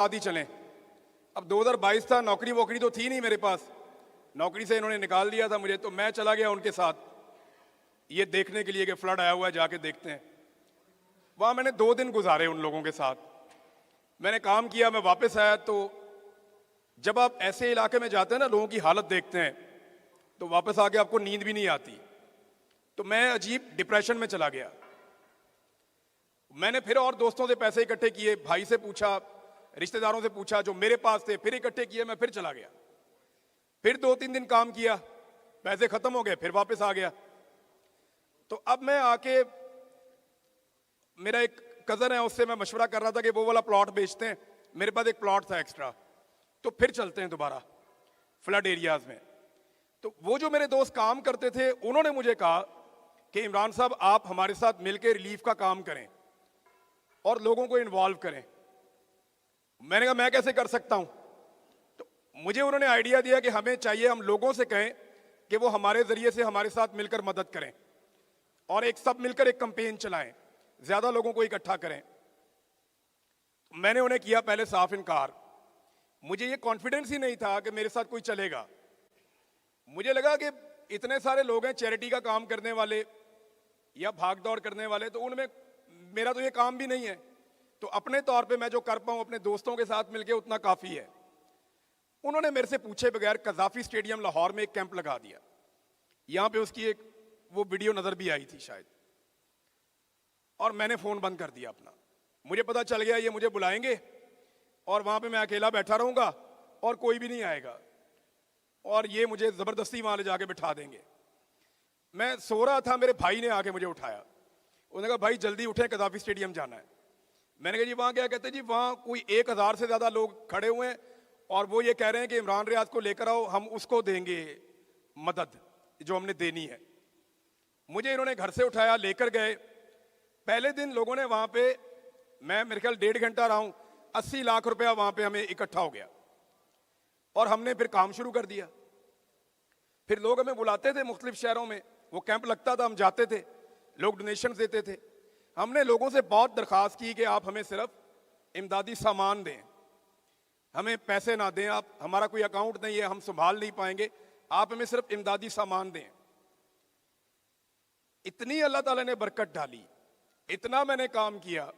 आदि चलें। अब 2022 था, नौकरी वोकरी तो थी नहीं मेरे पास, नौकरी से इन्होंने निकाल दिया था मुझे, तो मैं चला गया उनके साथ ये देखने के लिए कि फ्लड आया हुआ है, जाके देखते हैं। वहाँ मैंने 2 दिन गुजारे उन लोगों के साथ, मैंने काम किया, मैं वापस आया। तो जब आप ऐसे इलाके में जाते हैं ना, लोगों की हालत देखते हैं, तो वापस आके आपको नींद भी नहीं आती। तो मैं अजीब डिप्रेशन में चला गया। मैंने फिर और दोस्तों से पैसे इकट्ठे किए, भाई से पूछा, रिश्तेदारों से पूछा जो मेरे पास थे, फिर इकट्ठे किए, मैं फिर चला गया। फिर 2-3 दिन काम किया, पैसे खत्म हो गए, फिर वापस आ गया। तो अब मैं आके, मेरा एक कजन है, उससे मैं मशवरा कर रहा था कि वो वाला प्लॉट बेचते हैं, मेरे पास एक प्लॉट था एक्स्ट्रा, तो फिर चलते हैं दोबारा फ्लड एरियाज में। तो वो जो मेरे दोस्त काम करते थे, उन्होंने मुझे कहा कि इमरान साहब आप हमारे साथ मिलकर रिलीफ का काम करें और लोगों को इन्वॉल्व करें। मैंने कहा मैं कैसे कर सकता हूं? तो मुझे उन्होंने आइडिया दिया कि हमें चाहिए, हम लोगों से कहें कि वो हमारे जरिए से हमारे साथ मिलकर मदद करें और एक सब मिलकर एक कैंपेन चलाएं, ज्यादा लोगों को इकट्ठा करें। मैंने उन्हें किया पहले साफ इनकार, मुझे ये कॉन्फिडेंस ही नहीं था कि मेरे साथ कोई चलेगा। मुझे लगा कि इतने सारे लोग हैं चैरिटी का काम करने वाले या भाग दौड़ करने वाले, तो उनमें मेरा तो ये काम भी नहीं है, तो अपने तौर पे मैं जो कर पाऊं अपने दोस्तों के साथ मिलके उतना काफी है। उन्होंने मेरे से पूछे बगैर कजाफी स्टेडियम लाहौर में एक कैंप लगा दिया। यहां पे उसकी एक वो वीडियो नजर भी आई थी शायद, और मैंने फोन बंद कर दिया अपना। मुझे पता चल गया ये मुझे बुलाएंगे और वहां पे मैं अकेला बैठा रहूंगा और कोई भी नहीं आएगा, और ये मुझे जबरदस्ती वहां ले जाके बिठा देंगे। मैं सो रहा था, मेरे भाई ने आके मुझे उठाया, उन्होंने कहा भाई जल्दी उठे, कदाफी स्टेडियम जाना है। मैंने कहा जी वहां क्या? कहते जी वहां कोई 1000 से ज्यादा लोग खड़े हुए हैं और वो ये कह रहे हैं कि इमरान रियाज को लेकर आओ, हम उसको देंगे मदद जो हमने देनी है। मुझे इन्होंने घर से उठाया, लेकर गए। पहले दिन लोगों ने वहां पे, मैं मेरे ख्याल 1.5 घंटा रहा हूं, 80 लाख रुपया वहां पे हमें इकट्ठा हो गया और हमने फिर काम शुरू कर दिया। फिर लोग हमें बुलाते थे मुख्तलिफ शहरों में, वो कैंप लगता था, हम जाते थे, लोग डोनेशन देते थे। हमने लोगों से बहुत दरखास्त की कि आप हमें सिर्फ इमदादी सामान दें, हमें पैसे ना दें, आप, हमारा कोई अकाउंट नहीं है, हम संभाल नहीं पाएंगे, आप हमें सिर्फ इमदादी सामान दें। इतनी अल्लाह ताला ने बरकत डाली, इतना मैंने काम किया।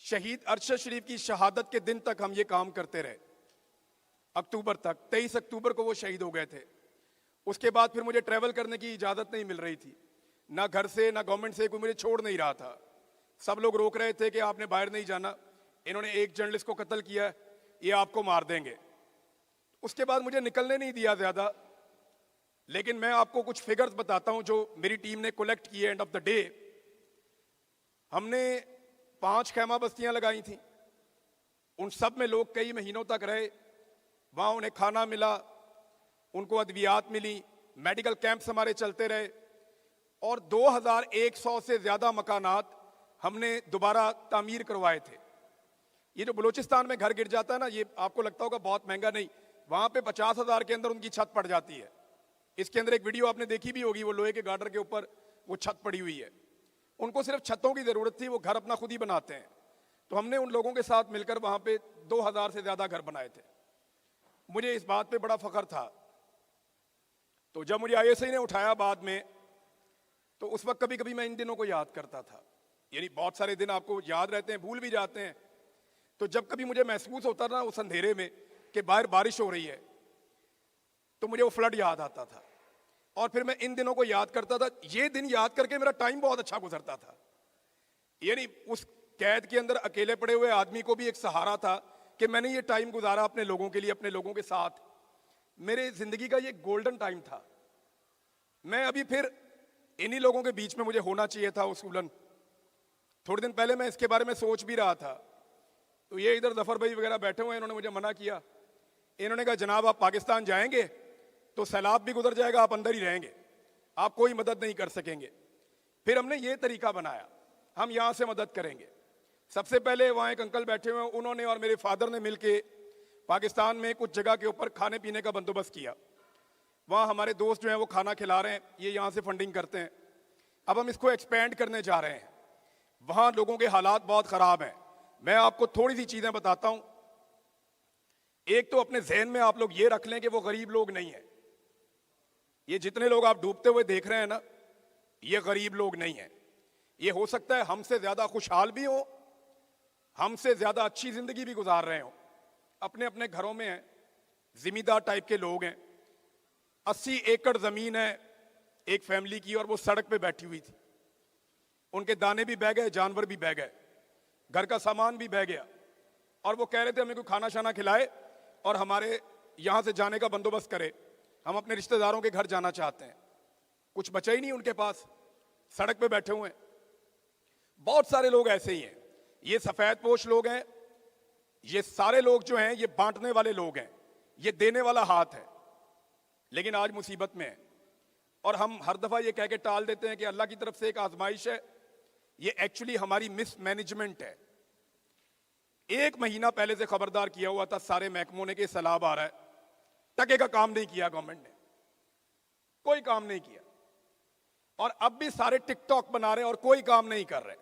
शहीद अरशद शरीफ की शहादत के दिन तक हम ये काम करते रहे, अक्टूबर तक। 23 अक्टूबर को वो शहीद हो गए थे। उसके बाद फिर मुझे ट्रैवल करने की इजाजत नहीं मिल रही थी, ना घर से ना गवर्नमेंट से, कोई मुझे छोड़ नहीं रहा था। सब लोग रोक रहे थे कि आपने बाहर नहीं जाना, इन्होंने एक जर्नलिस्ट को कत्ल किया है, ये आपको मार देंगे। उसके बाद मुझे निकलने नहीं दिया ज्यादा। लेकिन मैं आपको कुछ फिगर्स बताता हूं जो मेरी टीम ने कलेक्ट किए। एंड ऑफ द डे हमने 5 खैमा बस्तियां लगाई थी, उन सब में लोग कई महीनों तक रहे, वहां उन्हें खाना मिला, उनको अद्वियात मिली, मेडिकल कैंप्स हमारे चलते रहे, और 2100 से ज्यादा मकानात हमने दोबारा तामीर करवाए थे। ये जो बलूचिस्तान में घर गिर जाता है ना, ये आपको लगता होगा बहुत महंगा, नहीं, वहां पे 50,000 के अंदर उनकी छत पड़ जाती है। इसके अंदर एक वीडियो आपने देखी भी होगी, वो लोहे के गार्डर के ऊपर वो छत पड़ी हुई है। उनको सिर्फ छतों की जरूरत थी, वो घर अपना खुद ही बनाते हैं। तो हमने उन लोगों के साथ मिलकर वहां पे 2000 से ज्यादा घर बनाए थे। मुझे इस बात पे बड़ा फख्र था। तो जब मुझे ISI ने उठाया बाद में, तो उस वक्त कभी कभी मैं इन दिनों को याद करता था। यानी बहुत सारे दिन आपको याद रहते हैं, भूल भी जाते हैं। तो जब कभी मुझे महसूस होता था उस अंधेरे में कि बाहर बारिश हो रही है, तो मुझे वो फ्लड याद आता था, और फिर मैं इन दिनों को याद करता था। ये दिन याद करके मेरा टाइम बहुत अच्छा गुजरता था। यानी उस कैद के अंदर अकेले पड़े हुए आदमी को भी एक सहारा था कि मैंने ये टाइम गुजारा अपने लोगों के लिए, अपने लोगों के साथ। मेरे जिंदगी का ये गोल्डन टाइम था। मैं अभी फिर इन्हीं लोगों के बीच में मुझे होना चाहिए था उसूलन। थोड़े दिन पहले मैं इसके बारे में सोच भी रहा था, तो ये इधर जफर भाई वगैरह बैठे हुए हैं, इन्होंने मुझे मना किया। इन्होंने कहा जनाब आप पाकिस्तान जाएंगे तो सैलाब भी गुजर जाएगा, आप अंदर ही रहेंगे, आप कोई मदद नहीं कर सकेंगे। फिर हमने ये तरीका बनाया, हम यहां से मदद करेंगे। सबसे पहले वहां एक अंकल बैठे हुए हैं, उन्होंने और मेरे फादर ने मिलके पाकिस्तान में कुछ जगह के ऊपर खाने पीने का बंदोबस्त किया। वहाँ हमारे दोस्त जो हैं वो खाना खिला रहे हैं, ये यहाँ से फंडिंग करते हैं। अब हम इसको एक्सपेंड करने जा रहे हैं। वहाँ लोगों के हालात बहुत ख़राब हैं। मैं आपको थोड़ी सी चीज़ें बताता हूँ एक तो अपने जहन में आप लोग ये रख लें कि वो गरीब लोग नहीं है। ये जितने लोग आप डूबते हुए देख रहे हैं ना, ये गरीब लोग नहीं है। ये हो सकता है हमसे ज्यादा खुशहाल भी हो, हमसे ज्यादा अच्छी जिंदगी भी गुजार रहे हो, अपने अपने घरों में हैं, जिम्मेदार टाइप के लोग हैं। 80 एकड़ जमीन है एक फैमिली की और वो सड़क पे बैठी हुई थी। उनके दाने भी बह गए, जानवर भी बह गए, घर का सामान भी बह गया, और वो कह रहे थे हमें कोई खाना शाना खिलाए और हमारे यहां से जाने का बंदोबस्त करे, हम अपने रिश्तेदारों के घर जाना चाहते हैं। कुछ बचा ही नहीं उनके पास, सड़क पे बैठे हुए हैं। बहुत सारे लोग ऐसे ही हैं। ये सफेद पोश लोग हैं, ये सारे लोग जो हैं ये बांटने वाले लोग हैं, ये देने वाला हाथ है, लेकिन आज मुसीबत में है। और हम हर दफा ये कह के टाल देते हैं कि अल्लाह की तरफ से एक आजमाइश है। ये एक्चुअली हमारी मिसमैनेजमेंट है। 1 महीना पहले से खबरदार किया हुआ था सारे महकमों ने कि सैलाब आ रहा है, टके का काम नहीं किया गवर्नमेंट ने, कोई काम नहीं किया। और अब भी सारे टिकटॉक बना रहे हैं और कोई काम नहीं कर रहे।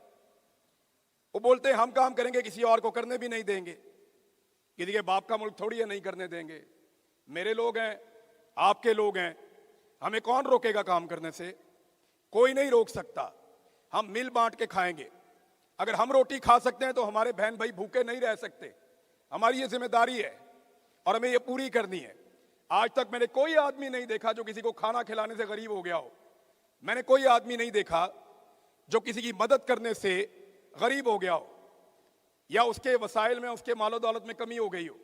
वो बोलते हैं हम काम करेंगे, किसी और को करने भी नहीं देंगे। किसी के बाप का मुल्क थोड़ी है नहीं करने देंगे। मेरे लोग हैं, आपके लोग हैं, हमें कौन रोकेगा काम करने से? कोई नहीं रोक सकता। हम मिल बांट के खाएंगे। अगर हम रोटी खा सकते हैं तो हमारे बहन भाई भूखे नहीं रह सकते। हमारी ये जिम्मेदारी है और हमें ये पूरी करनी है। आज तक मैंने कोई आदमी नहीं देखा जो किसी को खाना खिलाने से गरीब हो गया हो। मैंने कोई आदमी नहीं देखा जो किसी की मदद करने से गरीब हो गया हो या उसके वसाइल में, उसके मालो दौलत में कमी हो गई हो।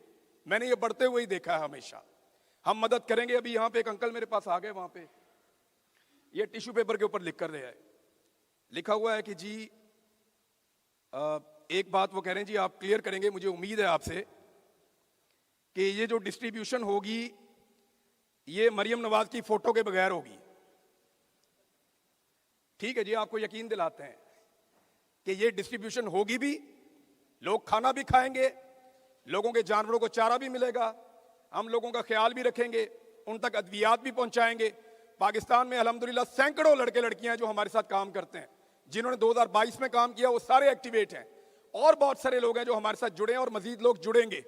मैंने ये बढ़ते हुए ही देखा है हमेशा। हम मदद करेंगे। अभी यहां पे एक अंकल मेरे पास आ गए, वहां पे ये टिश्यू पेपर के ऊपर लिख कर दिया है, लिखा हुआ है कि जी एक बात वो कह रहे हैं जी आप क्लियर करेंगे, मुझे उम्मीद है आपसे कि ये जो डिस्ट्रीब्यूशन होगी ये मरियम नवाज की फोटो के बगैर होगी। ठीक है जी, आपको यकीन दिलाते हैं कि ये डिस्ट्रीब्यूशन होगी भी, लोग खाना भी खाएंगे, लोगों के जानवरों को चारा भी मिलेगा, हम लोगों का ख्याल भी रखेंगे, उन तक अद्वियात भी पहुंचाएंगे। पाकिस्तान में अल्हम्दुलिल्लाह सैकड़ों लड़के लड़कियां जो हमारे साथ काम करते हैं, जिन्होंने 2022 में काम किया, वो सारे एक्टिवेट हैं। और बहुत सारे लोग हैं जो हमारे साथ जुड़े हैं और मजीद लोग जुड़ेंगे।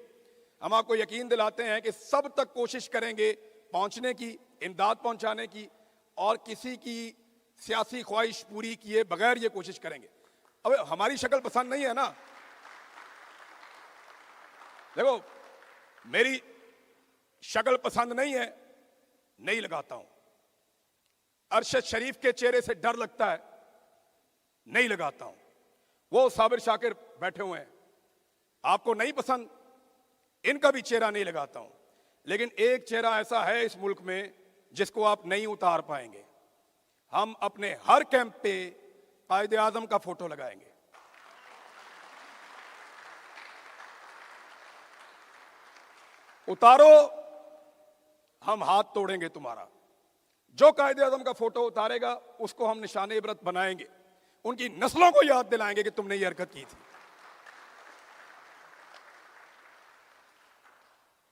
हम आपको यकीन दिलाते हैं कि सब तक कोशिश करेंगे पहुंचने की, इमदाद पहुंचाने की, और किसी की सियासी ख्वाहिश पूरी किए बगैर ये कोशिश करेंगे। अब हमारी शक्ल पसंद नहीं है ना, देखो मेरी शक्ल पसंद नहीं है, नहीं लगाता हूं। अरशद शरीफ के चेहरे से डर लगता है, नहीं लगाता हूं। वो साबिर शाकिर बैठे हुए हैं, आपको नहीं पसंद, इनका भी चेहरा नहीं लगाता हूं। लेकिन एक चेहरा ऐसा है इस मुल्क में जिसको आप नहीं उतार पाएंगे। हम अपने हर कैंप पे कायदे आजम का फोटो लगाएंगे। उतारो, हम हाथ तोड़ेंगे तुम्हारा। जो कायदे आजम का फोटो उतारेगा उसको हम निशाने इबरत बनाएंगे, उनकी नस्लों को याद दिलाएंगे कि तुमने ये हरकत की थी।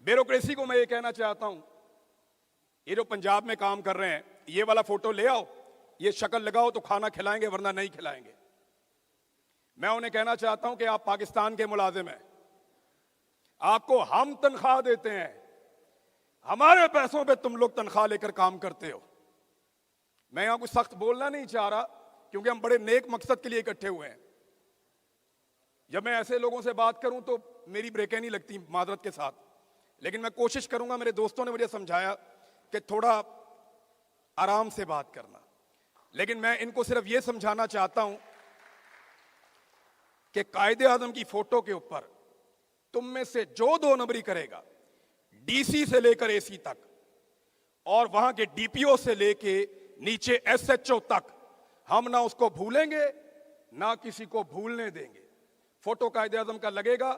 ब्यूरोक्रेसी को मैं ये कहना चाहता हूं, ये जो पंजाब में काम कर रहे हैं, ये वाला फोटो ले आओ, ये शक्ल लगाओ तो खाना खिलाएंगे, वरना नहीं खिलाएंगे। मैं उन्हें कहना चाहता हूं कि आप पाकिस्तान के मुलाजिम हैं, आपको हम तनख्वाह देते हैं, हमारे पैसों पे तुम लोग तनख्वाह लेकर काम करते हो। मैं यहां कुछ सख्त बोलना नहीं चाह रहा क्योंकि हम बड़े नेक मकसद के लिए इकट्ठे हुए हैं। जब मैं ऐसे लोगों से बात करूं तो मेरी ब्रेकें नहीं लगती, मादरत के साथ, लेकिन मैं कोशिश करूंगा। मेरे दोस्तों ने मुझे समझाया कि थोड़ा आराम से बात करना, लेकिन मैं इनको सिर्फ ये समझाना चाहता हूं कि कायदे आजम की फोटो के ऊपर तुम में से जो 2 नंबरी करेगा, डीसी से लेकर एसी तक और वहां के डीपीओ से लेके नीचे एसएचओ तक, हम ना उसको भूलेंगे ना किसी को भूलने देंगे। फोटो कायदे आजम का लगेगा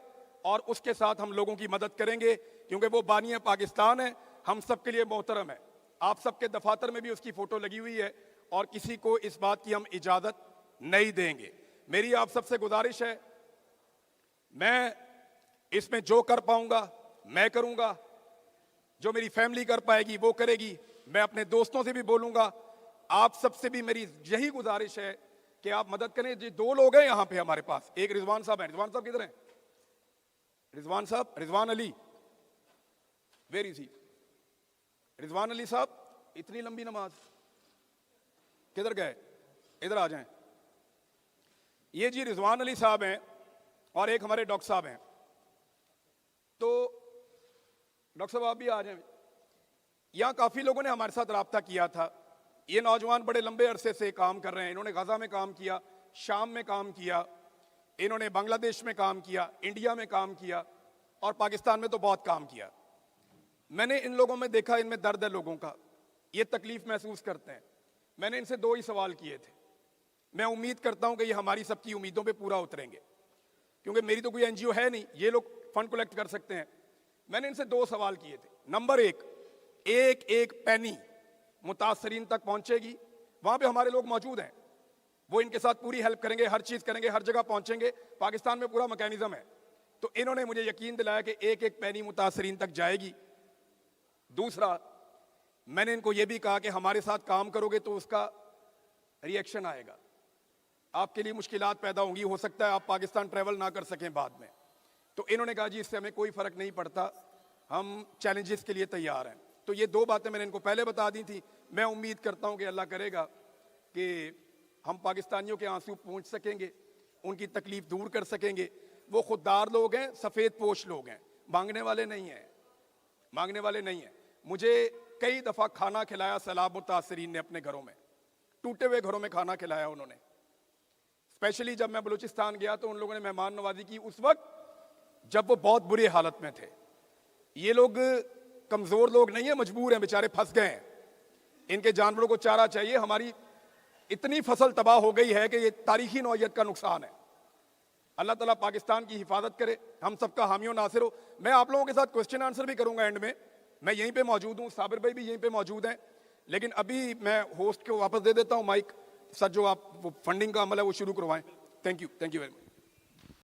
और उसके साथ हम लोगों की मदद करेंगे क्योंकि वो बानिया पाकिस्तान है, हम सब के लिए मोहतरम है। आप सबके दफातर में भी उसकी फोटो लगी हुई है और किसी को इस बात की हम इजाजत नहीं देंगे। मेरी आप सबसे गुजारिश है, मैं इसमें जो कर पाऊंगा मैं करूंगा, जो मेरी फैमिली कर पाएगी वो करेगी। मैं अपने दोस्तों से भी बोलूंगा, आप सबसे भी मेरी यही गुजारिश है कि आप मदद करें। जी 2 लोग हैं यहां पे हमारे पास, एक रिजवान साहब हैं। रिजवान साहब किधर हैं? रिजवान साहब, रिजवान अली, वेरी इजी। रिजवान अली साहब, इतनी लंबी नमाज किधर गए? इधर आ जाएं। ये जी रिजवान अली साहब हैं और एक हमारे डॉक्टर साहब हैं। तो डॉक्टर साहब आप भी आ जाएं। यहां काफी लोगों ने हमारे साथ राब्ता किया था। ये नौजवान बड़े लंबे अरसे से काम कर रहे हैं। इन्होंने गजा में काम किया, शाम में काम किया, इन्होंने बांग्लादेश में काम किया, इंडिया में काम किया और पाकिस्तान में तो बहुत काम किया। मैंने इन लोगों में देखा, इनमें दर्द है लोगों का, ये तकलीफ महसूस करते हैं। मैंने इनसे 2 ही सवाल किए थे। मैं उम्मीद करता हूं कि ये हमारी सबकी उम्मीदों पे पूरा उतरेंगे, क्योंकि मेरी तो कोई एनजीओ है नहीं, ये लोग फंड कलेक्ट कर सकते हैं। मैंने इनसे 2 सवाल किए थे। नंबर 1, एक पैनी मुतासरीन तक पहुंचेगी। वहां पे हमारे लोग मौजूद हैं, वो इनके साथ पूरी हेल्प करेंगे, हर चीज करेंगे, हर जगह पहुंचेंगे। पाकिस्तान में पूरा मैकेनिज्म है। तो इन्होंने मुझे यकीन दिलाया कि एक पैनी मुतासरीन तक जाएगी। दूसरा, मैंने इनको यह भी कहा कि हमारे साथ काम करोगे तो उसका रिएक्शन आएगा, आपके लिए मुश्किलात पैदा होंगी, हो सकता है आप पाकिस्तान ट्रैवल ना कर सकें बाद में। तो इन्होंने कहा जी इससे हमें कोई फर्क नहीं पड़ता, हम चैलेंजेस के लिए तैयार हैं। तो ये 2 बातें मैंने इनको पहले बता दी थी। मैं उम्मीद करता हूं कि अल्लाह करेगा कि हम पाकिस्तानियों के आंसू पहुंच सकेंगे, उनकी तकलीफ दूर कर सकेंगे। वो खुददार लोग हैं, सफेद पोश लोग हैं, मांगने वाले नहीं हैं, मांगने वाले नहीं हैं। मुझे कई दफा खाना खिलाया सैलाब मुतासरीन ने अपने घरों में, टूटे हुए घरों में खाना खिलाया उन्होंने। स्पेशली जब मैं बलूचिस्तान गया तो उन लोगों ने मेहमान नवाजी की उस वक्त जब वो बहुत बुरी हालत में थे। ये लोग कमजोर लोग नहीं है, मजबूर हैं, बेचारे फंस गए हैं, इनके जानवरों को चारा चाहिए। हमारी इतनी फसल तबाह हो गई है कि ये तारीखी नौइयत का नुकसान है। अल्लाह ताला पाकिस्तान की हिफाजत करे, हम सबका हामियों नासिर हो। मैं आप लोगों के साथ क्वेश्चन आंसर भी करूंगा एंड में, मैं यहीं पे मौजूद हूं, साबिर भाई भी यहीं पे मौजूद हैं। लेकिन अभी मैं होस्ट को वापस दे देता हूं माइक। सर जो आप वो फंडिंग का अमल है वो शुरू करवाएं। Thank you very much.